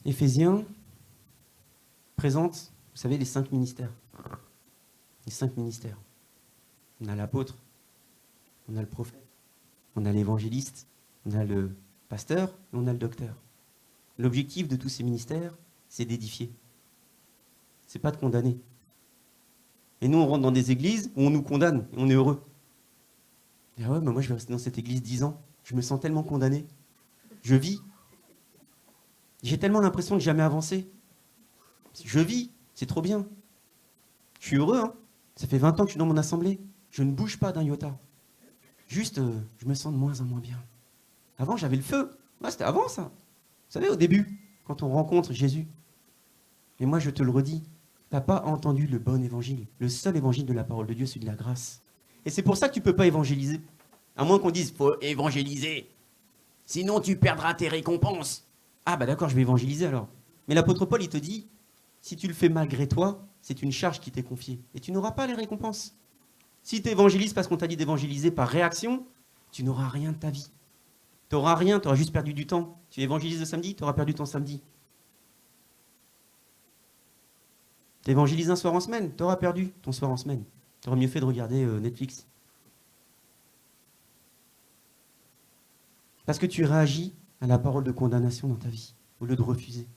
Éphésiens présente, vous savez, les 5 ministères. Les 5 ministères. On a l'apôtre, on a le prophète, on a l'évangéliste, on a le pasteur et on a le docteur. L'objectif de tous ces ministères, c'est d'édifier. C'est pas de condamner. Et nous, on rentre dans des églises où on nous condamne et on est heureux. Et ah ouais, mais moi je vais rester dans cette église 10 ans. Je me sens tellement condamné. Je vis. J'ai tellement l'impression de jamais avancer. Je vis, c'est trop bien. Je suis heureux, hein. Ça fait 20 ans que je suis dans mon assemblée. Je ne bouge pas d'un iota. Juste, je me sens de moins en moins bien. Avant, j'avais le feu. Ouais, c'était avant, ça. Vous savez, au début, quand on rencontre Jésus. Mais moi, je te le redis, tu n'as pas entendu le bon évangile. Le seul évangile de la parole de Dieu, c'est de la grâce. Et c'est pour ça que tu ne peux pas évangéliser. À moins qu'on dise, il faut évangéliser. Sinon, tu perdras tes récompenses. Ah, bah d'accord, je vais évangéliser alors. Mais l'apôtre Paul, il te dit, si tu le fais malgré toi, c'est une charge qui t'est confiée. Et tu n'auras pas les récompenses. Si tu évangélises parce qu'on t'a dit d'évangéliser par réaction, tu n'auras rien de ta vie. Tu n'auras rien, tu auras juste perdu du temps. Tu évangélises le samedi, tu auras perdu ton samedi. Tu évangélises un soir en semaine, tu auras perdu ton soir en semaine. Tu aurais mieux fait de regarder Netflix. Parce que tu réagis à la parole de condamnation dans ta vie, au lieu de refuser.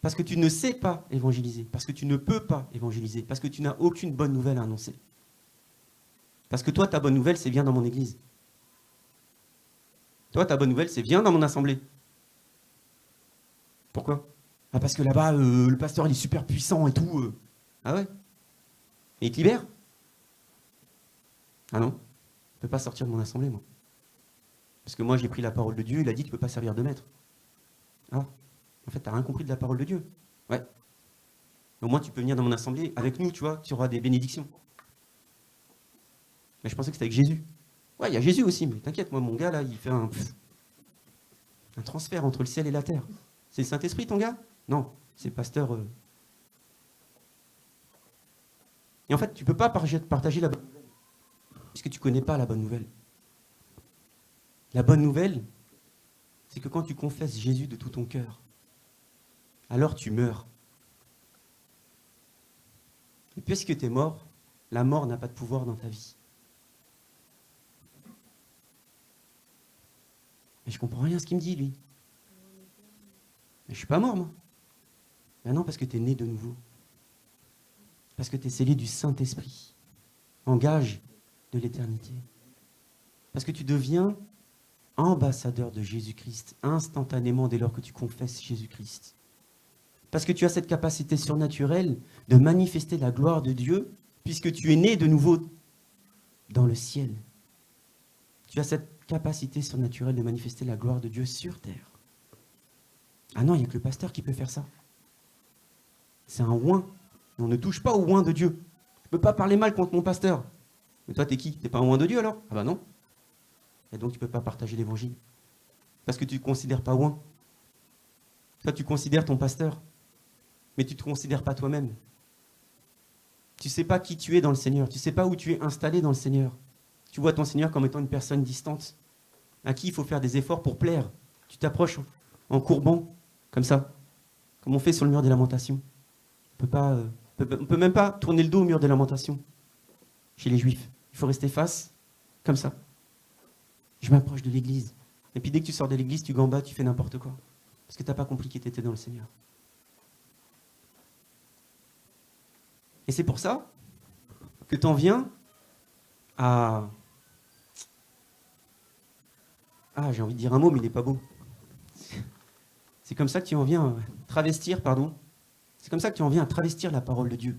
Parce que tu ne sais pas évangéliser, parce que tu ne peux pas évangéliser, parce que tu n'as aucune bonne nouvelle à annoncer. Parce que toi, ta bonne nouvelle, c'est viens dans mon église. Toi, ta bonne nouvelle, c'est viens dans mon assemblée. Pourquoi? Ah, parce que là-bas, le pasteur, il est super puissant et tout. Ah ouais? Et il te libère? Ah non? Je ne peux pas sortir de mon assemblée, moi. Parce que moi, j'ai pris la parole de Dieu, il a dit, tu ne peux pas servir de maître. Ah, en fait, tu n'as rien compris de la parole de Dieu. Ouais. Au moins, tu peux venir dans mon assemblée avec nous, tu vois, tu auras des bénédictions. Mais je pensais que c'était avec Jésus. Ouais, il y a Jésus aussi, mais t'inquiète, moi, mon gars, là, il fait un transfert entre le ciel et la terre. C'est le Saint-Esprit, ton gars? Non, c'est le pasteur. Et en fait, tu ne peux pas partager la bonne nouvelle, puisque tu ne connais pas la bonne nouvelle. La bonne nouvelle, c'est que quand tu confesses Jésus de tout ton cœur, alors tu meurs. Et puisque tu es mort, la mort n'a pas de pouvoir dans ta vie. Mais je comprends rien à ce qu'il me dit, lui. Mais je suis pas mort, moi. Ben non, parce que tu es né de nouveau. Parce que tu es scellé du Saint-Esprit, en gage de l'éternité. Parce que tu deviens ambassadeur de Jésus-Christ instantanément dès lors que tu confesses Jésus-Christ. Parce que tu as cette capacité surnaturelle de manifester la gloire de Dieu, puisque tu es né de nouveau dans le ciel. Tu as cette capacité surnaturelle de manifester la gloire de Dieu sur terre. Ah non, il n'y a que le pasteur qui peut faire ça. C'est un oint. On ne touche pas au oint de Dieu. Je ne peux pas parler mal contre mon pasteur. Mais toi, t'es qui? T'es pas un oint de Dieu alors? Ah bah non. Et donc tu ne peux pas partager l'évangile. Parce que tu ne te considères pas oint. Toi, tu considères ton pasteur. Mais tu ne te considères pas toi-même. Tu ne sais pas qui tu es dans le Seigneur. Tu ne sais pas où tu es installé dans le Seigneur. Tu vois ton Seigneur comme étant une personne distante, à qui il faut faire des efforts pour plaire. Tu t'approches en courbant, comme ça, comme on fait sur le mur des lamentations. On ne peut même pas tourner le dos au mur des lamentations chez les Juifs. Il faut rester face, comme ça. Je m'approche de l'église. Et puis dès que tu sors de l'église, tu gambades, tu fais n'importe quoi. Parce que tu n'as pas compris qui t'étais dans le Seigneur. Et c'est pour ça que tu en viens à... Ah, j'ai envie de dire un mot, mais il n'est pas beau. C'est comme ça que tu en viens à travestir, pardon. C'est comme ça que tu en viens à travestir la parole de Dieu.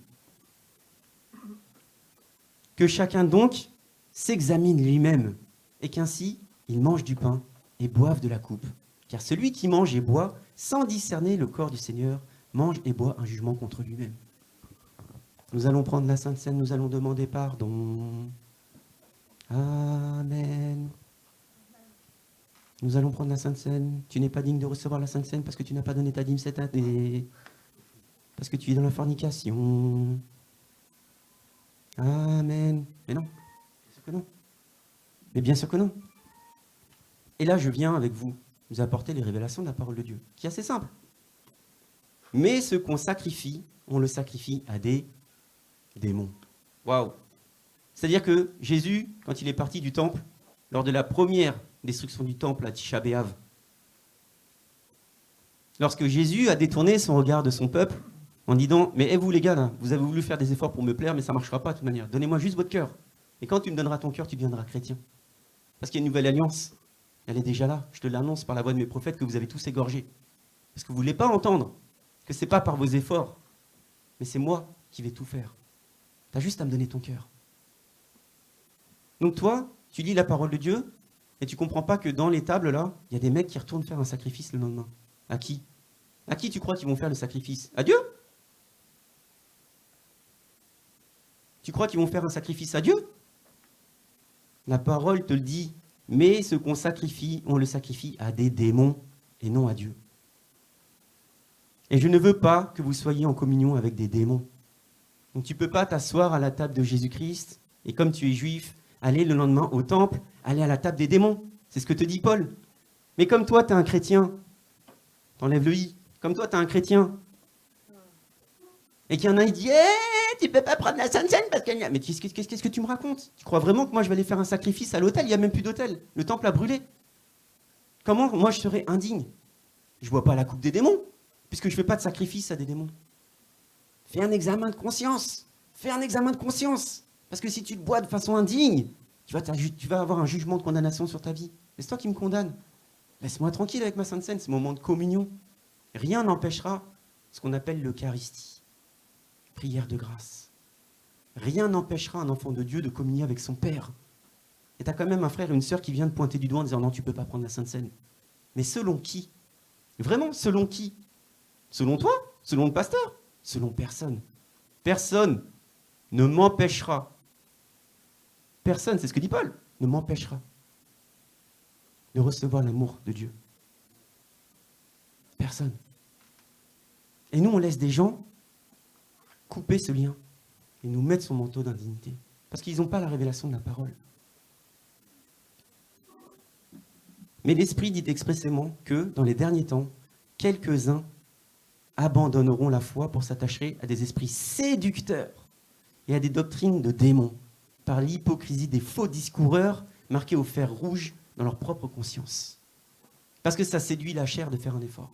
Que chacun donc s'examine lui-même, et qu'ainsi il mange du pain et boive de la coupe. Car celui qui mange et boit sans discerner le corps du Seigneur mange et boit un jugement contre lui-même. Nous allons prendre la Sainte Seine, nous allons demander pardon. Amen. Nous allons prendre la Sainte Seine. Tu n'es pas digne de recevoir la Sainte Seine parce que tu n'as pas donné ta dîme cette année. Parce que tu es dans la fornication. Amen. Mais non, bien sûr que non. Mais bien sûr que non. Et là, je viens avec vous apporter les révélations de la parole de Dieu, qui est assez simple. Mais ce qu'on sacrifie, on le sacrifie à des démons. Waouh! C'est-à-dire que Jésus, quand il est parti du temple, lors de la première destruction du temple à Tisha B'Av, lorsque Jésus a détourné son regard de son peuple en disant « Mais vous les gars, là, vous avez voulu faire des efforts pour me plaire, mais ça ne marchera pas de toute manière. Donnez-moi juste votre cœur. Et quand tu me donneras ton cœur, tu deviendras chrétien. Parce qu'il y a une nouvelle alliance. Elle est déjà là. Je te l'annonce par la voix de mes prophètes que vous avez tous égorgé. Parce que vous ne voulez pas entendre que ce n'est pas par vos efforts, mais c'est moi qui vais tout faire. Tu as juste à me donner ton cœur. » Donc toi, tu lis la parole de Dieu et tu ne comprends pas que dans les tables, là, il y a des mecs qui retournent faire un sacrifice le lendemain. À qui? À qui tu crois qu'ils vont faire le sacrifice? À Dieu? Tu crois qu'ils vont faire un sacrifice à Dieu? La parole te le dit. Mais ce qu'on sacrifie, on le sacrifie à des démons et non à Dieu. Et je ne veux pas que vous soyez en communion avec des démons. Donc tu ne peux pas t'asseoir à la table de Jésus-Christ et comme tu es juif, aller le lendemain au temple, aller à la table des démons. C'est ce que te dit Paul. Mais comme toi, tu es un chrétien, t'enlèves le i, comme toi, tu es un chrétien, et qu'il y en a, il dit tu ne peux pas prendre la Sainte Seine parce qu'il y a... Mais qu'est-ce que tu me racontes? Tu crois vraiment que moi, je vais aller faire un sacrifice à l'autel? Il n'y a même plus d'autel. Le temple a brûlé. Comment moi, je serais indigne? Je ne bois pas la coupe des démons, puisque je ne fais pas de sacrifice à des démons. Fais un examen de conscience. Fais un examen de conscience. Parce que si tu te bois de façon indigne, tu vas avoir un jugement de condamnation sur ta vie. Et c'est toi qui me condamne. Laisse-moi tranquille avec ma Sainte Seine, ce moment de communion. Rien n'empêchera ce qu'on appelle l'Eucharistie, prière de grâce. Rien n'empêchera un enfant de Dieu de communier avec son Père. Et tu as quand même un frère et une sœur qui viennent pointer du doigt en disant non, tu ne peux pas prendre la Sainte Seine. Mais selon qui? Vraiment, selon qui? Selon toi? Selon le pasteur? Selon personne. Personne ne m'empêchera. Personne, c'est ce que dit Paul, ne m'empêchera de recevoir l'amour de Dieu. Personne. Et nous, on laisse des gens couper ce lien et nous mettre son manteau d'indignité. Parce qu'ils n'ont pas la révélation de la parole. Mais l'Esprit dit expressément que, dans les derniers temps, quelques-uns abandonneront la foi pour s'attacher à des esprits séducteurs et à des doctrines de démons, par l'hypocrisie des faux discoureurs marqués au fer rouge dans leur propre conscience. Parce que ça séduit la chair de faire un effort.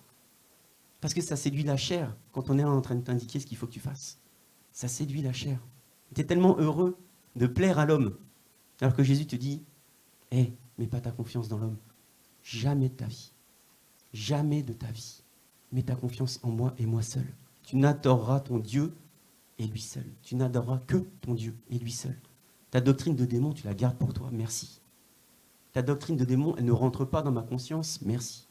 Parce que ça séduit la chair quand on est en train de t'indiquer ce qu'il faut que tu fasses. Ça séduit la chair. Tu es tellement heureux de plaire à l'homme, alors que Jésus te dit « Hé, mets pas ta confiance dans l'homme. Jamais de ta vie. Jamais de ta vie. Mets ta confiance en moi et moi seul. Tu n'adoreras ton Dieu et lui seul. Tu n'adoreras que ton Dieu et lui seul. Ta doctrine de démon, tu la gardes pour toi. Merci. Ta doctrine de démon, elle ne rentre pas dans ma conscience. Merci.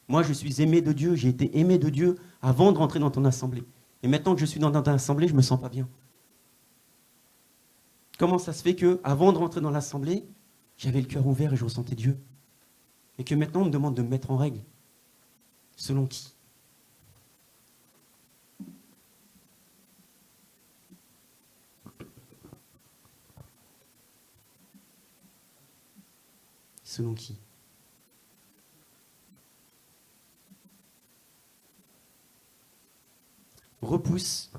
Moi, je suis aimé de Dieu. J'ai été aimé de Dieu avant de rentrer dans ton assemblée. Et maintenant que je suis dans ton assemblée, je ne me sens pas bien. Comment ça se fait que, avant de rentrer dans l'assemblée, j'avais le cœur ouvert et je ressentais Dieu? Et que maintenant, on me demande de me mettre en règle. Selon qui? Selon qui? Repousse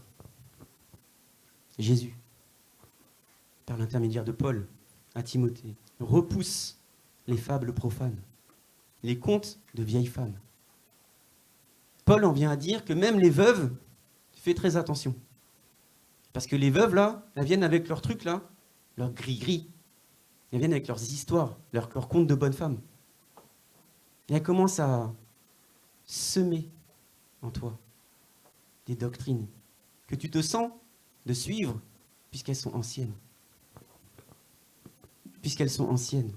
Jésus, par l'intermédiaire de Paul, à Timothée. Repousse les fables profanes, les contes de vieilles femmes. Paul en vient à dire que même les veuves, fais très attention. Parce que les veuves, là, elles viennent avec leurs trucs, là, leurs gris-gris. Elles viennent avec leurs histoires, leurs contes de bonnes femmes. Et elles commencent à semer en toi des doctrines que tu te sens de suivre puisqu'elles sont anciennes. Puisqu'elles sont anciennes.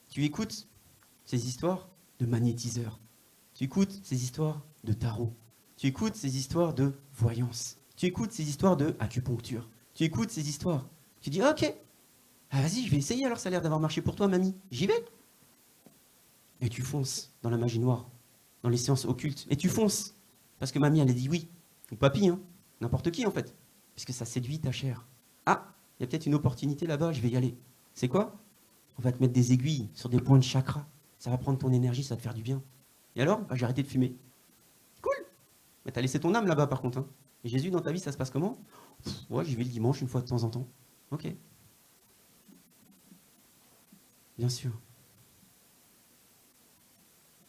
Tu écoutes ces histoires de magnétiseurs. Tu écoutes ces histoires de tarot. Tu écoutes ces histoires de voyance. Tu écoutes ces histoires de acupuncture. Tu écoutes ces histoires. Tu dis, ok, ah, vas-y, je vais essayer alors, ça a l'air d'avoir marché pour toi, mamie. J'y vais. Et tu fonces dans la magie noire, dans les séances occultes. Et tu fonces. Parce que mamie, elle a dit oui. Ou papy, hein. N'importe qui, en fait. Puisque ça séduit ta chair. Ah, il y a peut-être une opportunité là-bas, je vais y aller. C'est quoi? On va te mettre des aiguilles sur des points de chakra. Ça va prendre ton énergie, ça va te faire du bien. Et alors, bah, j'ai arrêté de fumer. Cool. Mais t'as laissé ton âme là-bas, par contre. Hein. Et Jésus, dans ta vie, ça se passe comment? Ouais, j'y vais le dimanche, une fois de temps en temps. Ok. Bien sûr.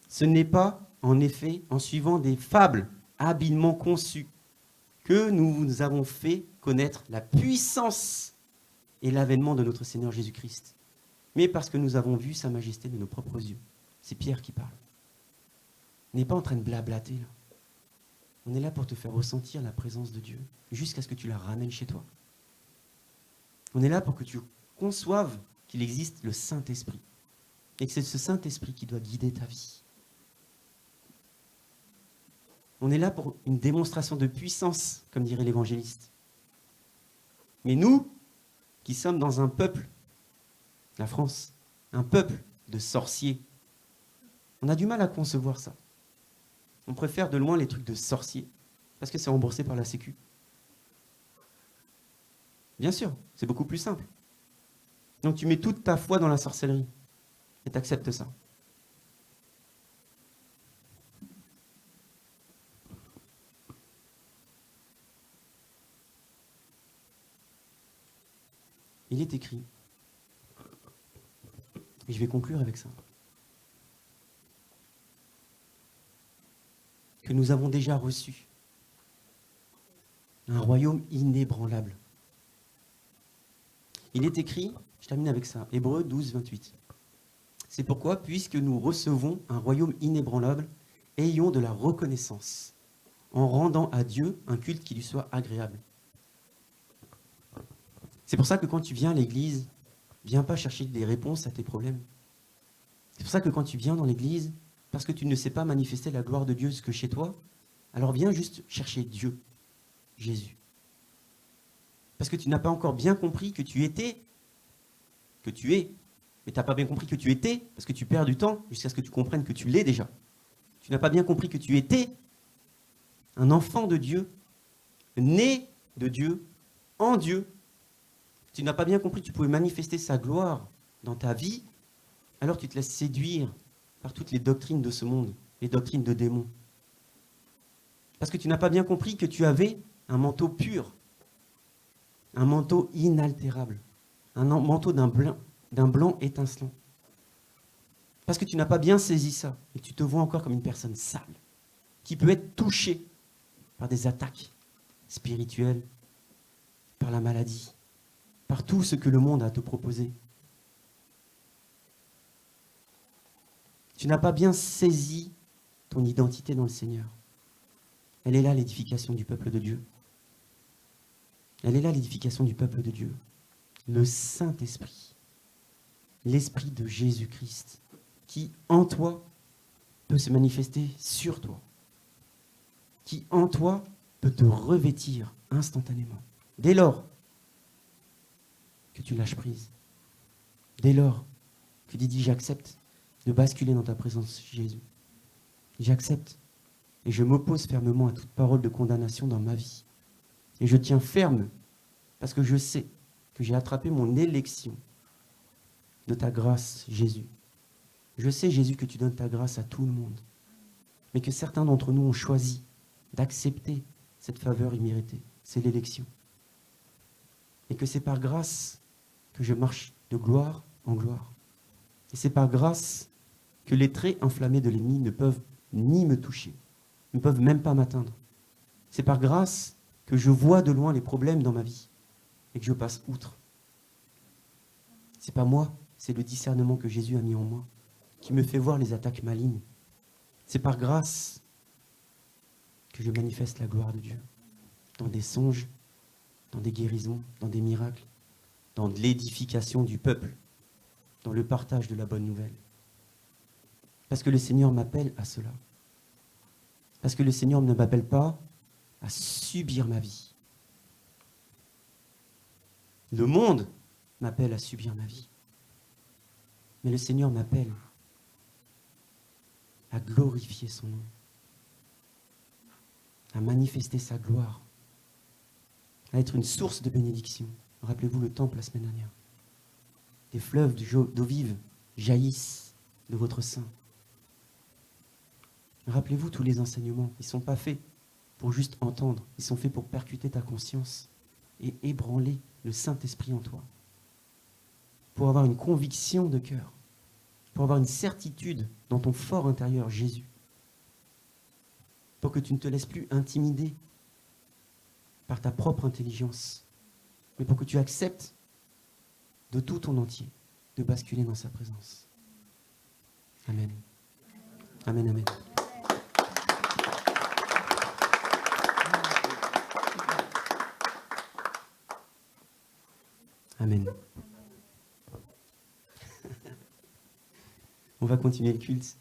Ce n'est pas, en effet, en suivant des fables habilement conçues que nous avons fait connaître la puissance et l'avènement de notre Seigneur Jésus-Christ, mais parce que nous avons vu sa majesté de nos propres yeux. C'est Pierre qui parle. On n'est pas en train de blablater, là. On est là pour te faire ressentir la présence de Dieu, jusqu'à ce que tu la ramènes chez toi. On est là pour que tu conçoives qu'il existe le Saint-Esprit, et que c'est ce Saint-Esprit qui doit guider ta vie. On est là pour une démonstration de puissance, comme dirait l'évangéliste. Mais nous, qui sommes dans un peuple, la France, un peuple de sorciers, on a du mal à concevoir ça. On préfère de loin les trucs de sorciers, parce que c'est remboursé par la Sécu. Bien sûr, c'est beaucoup plus simple. Donc tu mets toute ta foi dans la sorcellerie, et tu acceptes ça. Il est écrit, et je vais conclure avec ça, que nous avons déjà reçu un royaume inébranlable. Il est écrit, je termine avec ça, Hébreux 12, 28. C'est pourquoi, puisque nous recevons un royaume inébranlable, ayons de la reconnaissance, en rendant à Dieu un culte qui lui soit agréable. C'est pour ça que quand tu viens à l'église, viens pas chercher des réponses à tes problèmes. C'est pour ça que quand tu viens dans l'église, parce que tu ne sais pas manifester la gloire de Dieu que chez toi, alors viens juste chercher Dieu, Jésus. Parce que tu n'as pas encore bien compris que tu étais, que tu es, mais tu n'as pas bien compris que tu étais, parce que tu perds du temps jusqu'à ce que tu comprennes que tu l'es déjà. Tu n'as pas bien compris que tu étais un enfant de Dieu, né de Dieu, en Dieu. Tu n'as pas bien compris que tu pouvais manifester sa gloire dans ta vie, alors tu te laisses séduire par toutes les doctrines de ce monde, les doctrines de démons. Parce que tu n'as pas bien compris que tu avais un manteau pur, un manteau inaltérable, un manteau d'un blanc étincelant. Parce que tu n'as pas bien saisi ça, et que tu te vois encore comme une personne sale, qui peut être touchée par des attaques spirituelles, par la maladie, par tout ce que le monde a à te proposer. Tu n'as pas bien saisi ton identité dans le Seigneur. Elle est là, l'édification du peuple de Dieu. Elle est là, l'édification du peuple de Dieu. Le Saint-Esprit, l'Esprit de Jésus-Christ, qui en toi peut se manifester sur toi, qui en toi peut te revêtir instantanément. Dès lors que tu lâches prise, dès lors que tu dis j'accepte de basculer dans ta présence, Jésus. J'accepte et je m'oppose fermement à toute parole de condamnation dans ma vie. Et je tiens ferme parce que je sais que j'ai attrapé mon élection de ta grâce, Jésus. Je sais, Jésus, que tu donnes ta grâce à tout le monde, mais que certains d'entre nous ont choisi d'accepter cette faveur imméritée. C'est l'élection. Et que c'est par grâce que je marche de gloire en gloire. Et c'est par grâce que les traits inflammés de l'ennemi ne peuvent ni me toucher, ne peuvent même pas m'atteindre. C'est par grâce que je vois de loin les problèmes dans ma vie et que je passe outre. C'est pas moi, c'est le discernement que Jésus a mis en moi qui me fait voir les attaques malignes. C'est par grâce que je manifeste la gloire de Dieu dans des songes, dans des guérisons, dans des miracles, dans l'édification du peuple, dans le partage de la bonne nouvelle. Parce que le Seigneur m'appelle à cela. Parce que le Seigneur ne m'appelle pas à subir ma vie. Le monde m'appelle à subir ma vie. Mais le Seigneur m'appelle à glorifier son nom, à manifester sa gloire, à être une source de bénédiction. Rappelez-vous le temple la semaine dernière. Des fleuves d'eau vive jaillissent de votre sein. Rappelez-vous tous les enseignements. Ils ne sont pas faits pour juste entendre. Ils sont faits pour percuter ta conscience et ébranler le Saint-Esprit en toi. Pour avoir une conviction de cœur. Pour avoir une certitude dans ton fort intérieur, Jésus. Pour que tu ne te laisses plus intimider par ta propre intelligence. Mais pour que tu acceptes de tout ton entier de basculer dans sa présence. Amen. Amen, amen. Amen. On va continuer le culte.